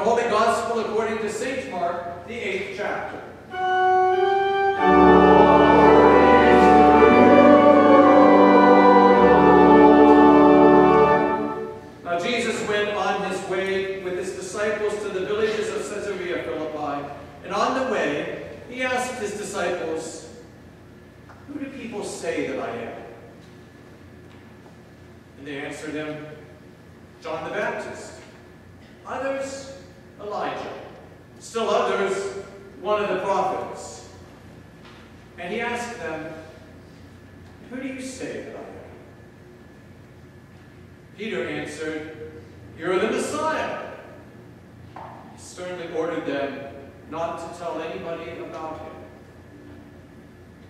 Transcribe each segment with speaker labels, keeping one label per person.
Speaker 1: Holy Gospel according to St. Mark, the 8th chapter. Now Jesus went on his way with his disciples to the villages of Caesarea Philippi, and on the way he asked his disciples, "Who do people say that I am?" And they answered him, "John the Baptist. Others, Elijah. Still others, one of the prophets." And he asked them, "Who do you say that I am?" Peter answered, "You're the Messiah." He sternly ordered them not to tell anybody about him.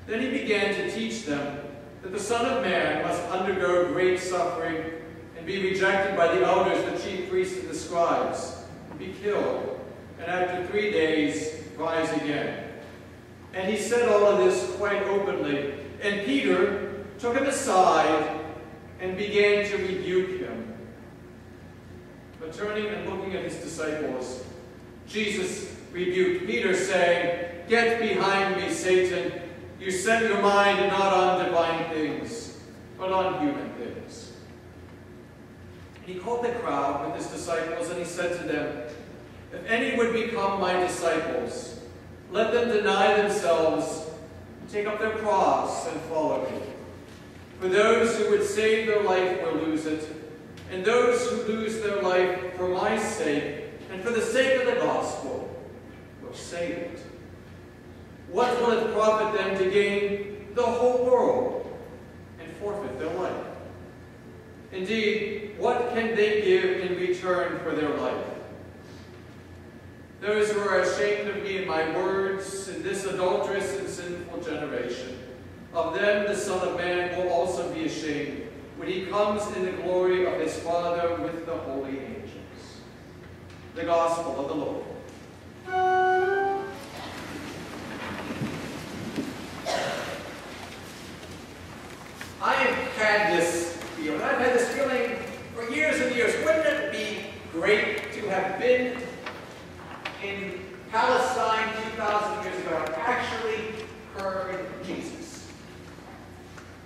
Speaker 1: Then he began to teach them that the Son of Man must undergo great suffering and be rejected by the elders, the chief priests, and the scribes, and be killed, and after 3 days rise again. And he said all of this quite openly. And Peter took him aside and began to rebuke him. But turning and looking at his disciples, Jesus rebuked Peter, saying, "Get behind me, Satan. You set your mind not on divine things, but on human things." And he called the crowd with his disciples, and he said to them, "If any would become my disciples, let them deny themselves, take up their cross, and follow me. For those who would save their life will lose it, and those who lose their life for my sake and for the sake of the gospel will save it. What will it profit them to gain the whole world and forfeit their life? Indeed, what can they give in return for their life? Those who are ashamed of me and my words in this adulterous and sinful generation, of them the Son of Man will also be ashamed when he comes in the glory of his Father with the holy angels." The Gospel of the Lord. I've had this feeling for years and years. Wouldn't it be great to have been in Palestine 2,000 years ago and actually heard Jesus?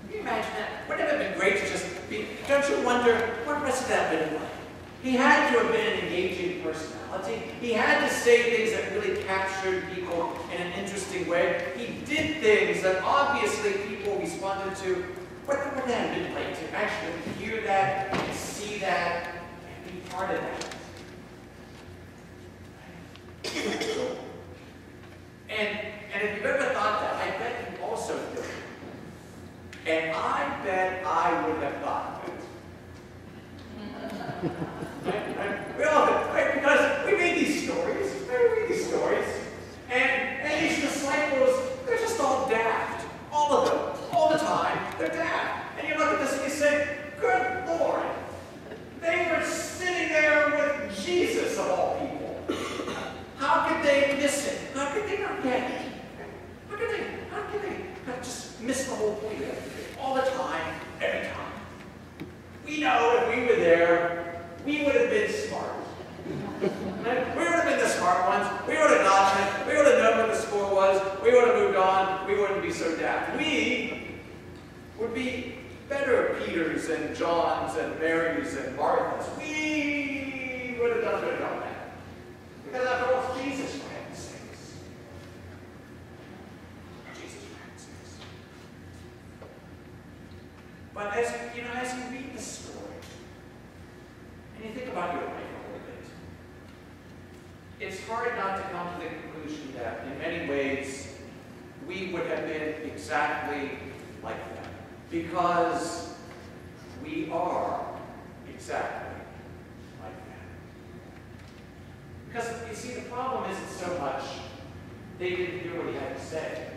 Speaker 1: Can you imagine that? Wouldn't it have been great to just be? Don't you wonder what must that have been like? He had to have been an engaging personality. He had to say things that really captured people in an interesting way. He did things that obviously people responded to. What would that have been like to actually hear that and see that and be part of that? And if you've ever thought that, I bet you also feel it. And I bet I would have thought it. We all did, right? Because we read these stories. And these disciples, they're just all daft. All of them. All the time. They're daft. And you look at this and you say, good Lord. They were sitting there with Jesus of all people. How could they miss it? How could they not get it? How could they not just miss the whole point of it? All the time, every time. We know if we were there, we would have been smart. Right? We would have been the smart ones. We would have gotten it. We would have known what the score was. We would have moved on. We wouldn't be so daft. We would be better Peters and Johns and Marys and Marthas. We would have done better on that. Because after all, it's Jesus for heaven's sakes. Jesus for heaven's sakes. But as you read the story, and you think about your life a little bit, it's hard not to come to the conclusion that in many ways we would have been exactly like them. Because we are exactly like them. Because, you see, the problem isn't so much they didn't hear what he had to say.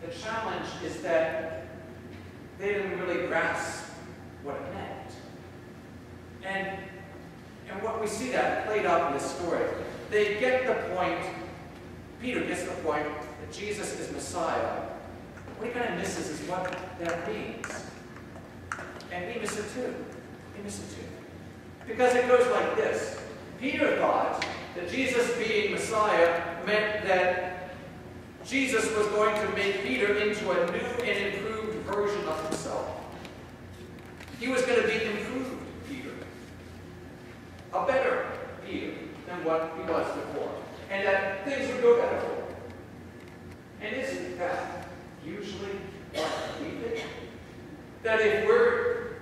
Speaker 1: The challenge is that they didn't really grasp what it meant. And what we see that played out in this story, they get the point, Peter gets the point that Jesus is Messiah. What he kind of misses is what that means. And we miss it too. We miss it too. Because it goes like this. Peter thought that Jesus being Messiah meant that Jesus was going to make Peter into a new and improved version of himself. He was going to be improved Peter, a better Peter than what he was before, and that things would go better for him. And isn't that usually what we think? That if we're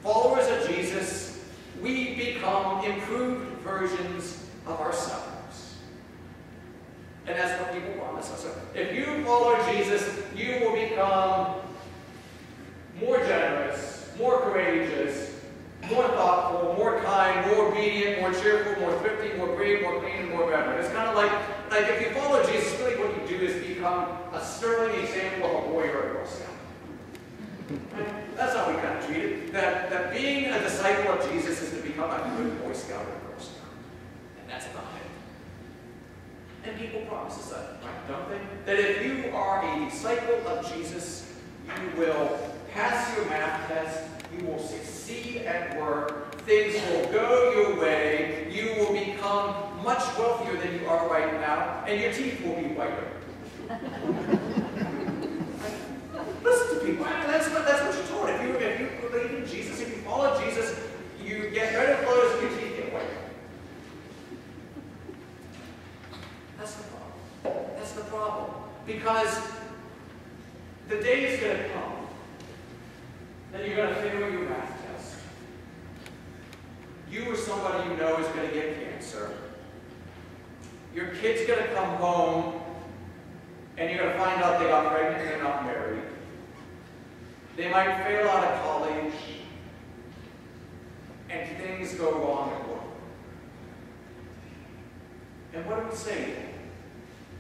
Speaker 1: followers of Jesus, we become improved versions of ourselves. And that's what people promise us. If you follow Jesus, you will become more generous, more courageous, more thoughtful, more kind, more obedient, more cheerful, more thrifty, more brave, more clean, and more better. It's kind of like if you follow Jesus, really what you do is become a sterling example of a boy or a Girl Scout. That's how we kind of treat it. That being a disciple of Jesus is to become a good Boy Scout or Girl Scout. And that's about it. And people promise us that, right? Don't they? That if you are a disciple of Jesus, you will pass your math test, you will succeed at work, things will go your way, you will become much wealthier than you are right now, and your teeth will be whiter. Listen to people. That's what you're told. If you believe in Jesus, if you follow Jesus, you get better clothes and your teeth get whiter. That's the problem. That's the problem. Because the day is going to come that you're going to fail your math test. You or somebody you know is going to get cancer. Your kid's going to come home and you're going to find out they got pregnant and they're not married. They might fail out of college and things go wrong at work. And what do we say then?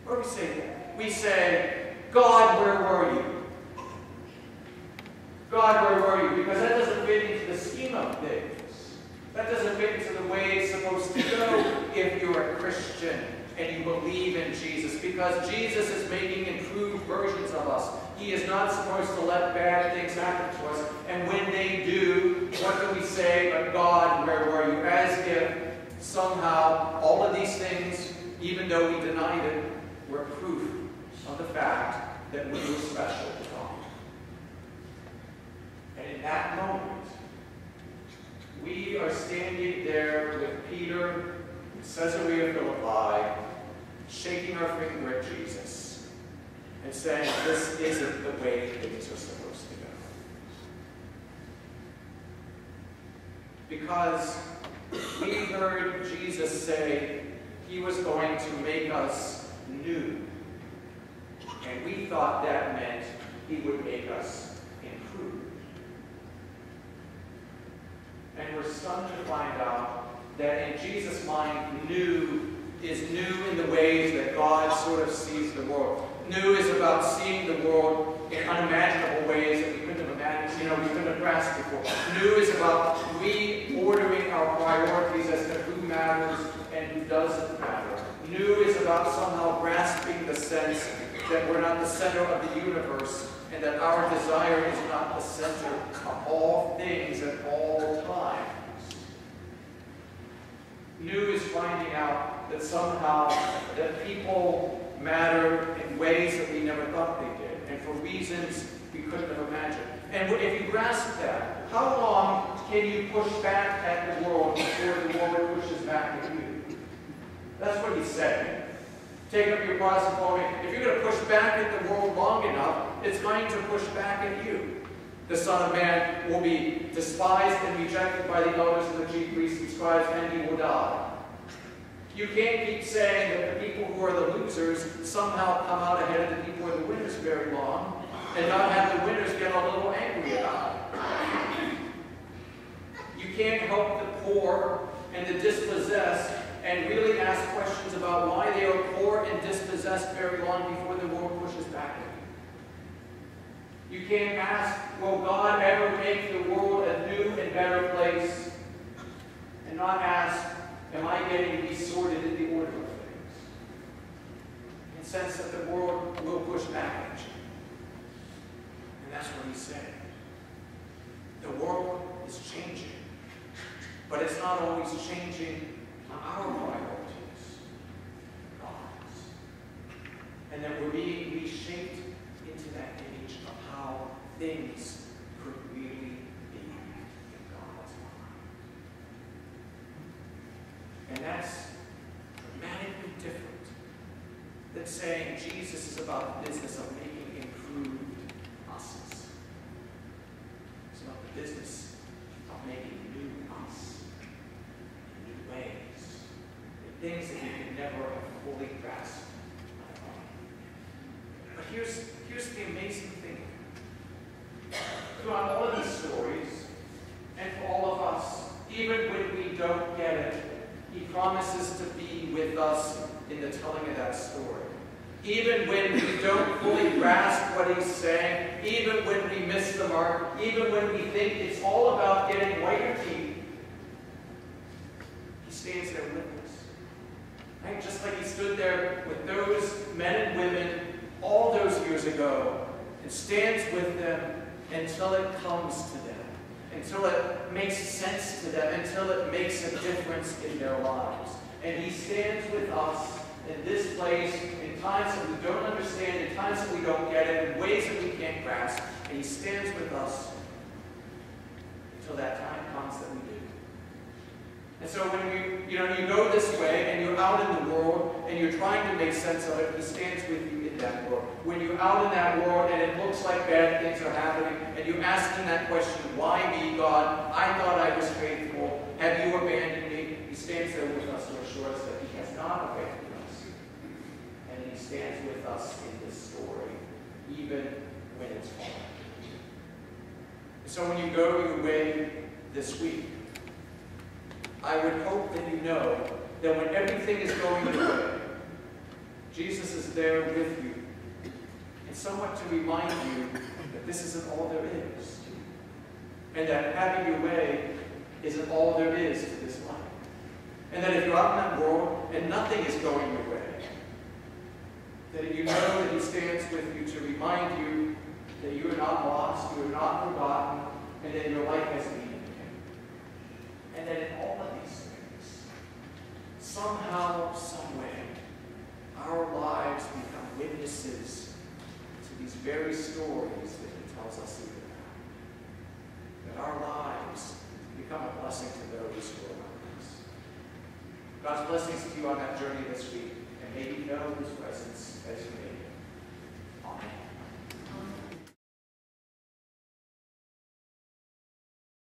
Speaker 1: What do we say then? We say, God, where were you? God, where were you? Because that doesn't fit into the scheme of things. That doesn't fit into the way it's supposed to go if you're a Christian and you believe in Jesus. Because Jesus is making improved versions of us. He is not supposed to let bad things happen to us. And when they do, what do we say? But God, where were you? As if somehow all of these things, even though we denied it, were proof of the fact that we were special to God. And in that moment, we are standing there with Peter in Caesarea Philippi, shaking our finger at Jesus and saying, this isn't the way things are supposed to go. Because we heard Jesus say he was going to make us new. And we thought that meant he would make us improved. And we're stunned to find out that in Jesus' mind, new is new in the ways that God sort of sees the world. New is about seeing the world in unimaginable ways that we couldn't have imagined, we couldn't have grasped before. New is about reordering our priorities as to who matters and who doesn't matter. New is about somehow grasping the sense that we're not the center of the universe and that our desire is not the center of all things at all times. New is finding out that somehow that people matter in ways that we never thought they did, and for reasons we couldn't have imagined. And if you grasp that, how long can you push back at the world before the world pushes back at you? That's what he's saying. Take up your cross and follow me. If you're going to push back at the world long enough, it's going to push back at you. The Son of Man will be despised and rejected by the elders and the chief priests and scribes, and he will die. You can't keep saying that the people who are the losers somehow come out ahead of the people who are the winners very long, and not have the winners get a little angry about it. You can't help the poor and the dispossessed and really ask questions about why they are poor and dispossessed very long before the world pushes back at you. You can't ask, will God ever make the world a new and better place? And not ask, am I getting to be sorted in the order of things? In the sense that the world will push back at you. And that's what he's saying. The world is changing. But it's not always changing our priorities, God's. And that we're being reshaped into that image of how things could really be in God's mind. And that's dramatically different than saying Jesus is about the business of making improved us's. It's about the business of making new us in new ways, in things that we could never have fully grasped on our own. But here's the amazing thing. Throughout all of these stories, and for all of us, even when we don't get it, he promises to be with us in the telling of that story. Even when we don't fully grasp what he's saying, even when we miss the mark, even when we think it's all about getting whiter teeth, he stands there with us. Right? Just like he stood there with those men and women all those years ago and stands with them until it comes to them, until it makes sense to them, until it makes a difference in their lives. And he stands with us in this place in times that we don't understand, in times that we don't get it, in ways that we can't grasp. And he stands with us until that time comes that we do. And so when you go this way and you're out in the world and you're trying to make sense of it, he stands with you in that world. When you're out in that world and it looks like bad things are happening and you're asking that question, why me, God? I thought I was faithful. Have you abandoned me? He stands there with us to assure us that he has not abandoned us. And he stands with us in this story, even when it's hard. So when you go your way this week, I would hope that you know that when everything is going your way, Jesus is there with you, and somewhat to remind you that this isn't all there is, and that having your way isn't all there is to this life, and that if you're out in that world and nothing is going your way, that you know that he stands with you to remind you that you are not lost, you are not forgotten, and that your life has meaning in him. And that in all of these things, somehow, someway, our lives become witnesses to these very stories that he tells us to live out. That our lives become a blessing to those who are around us. God's blessings to you on that journey this week, and may you know his presence as you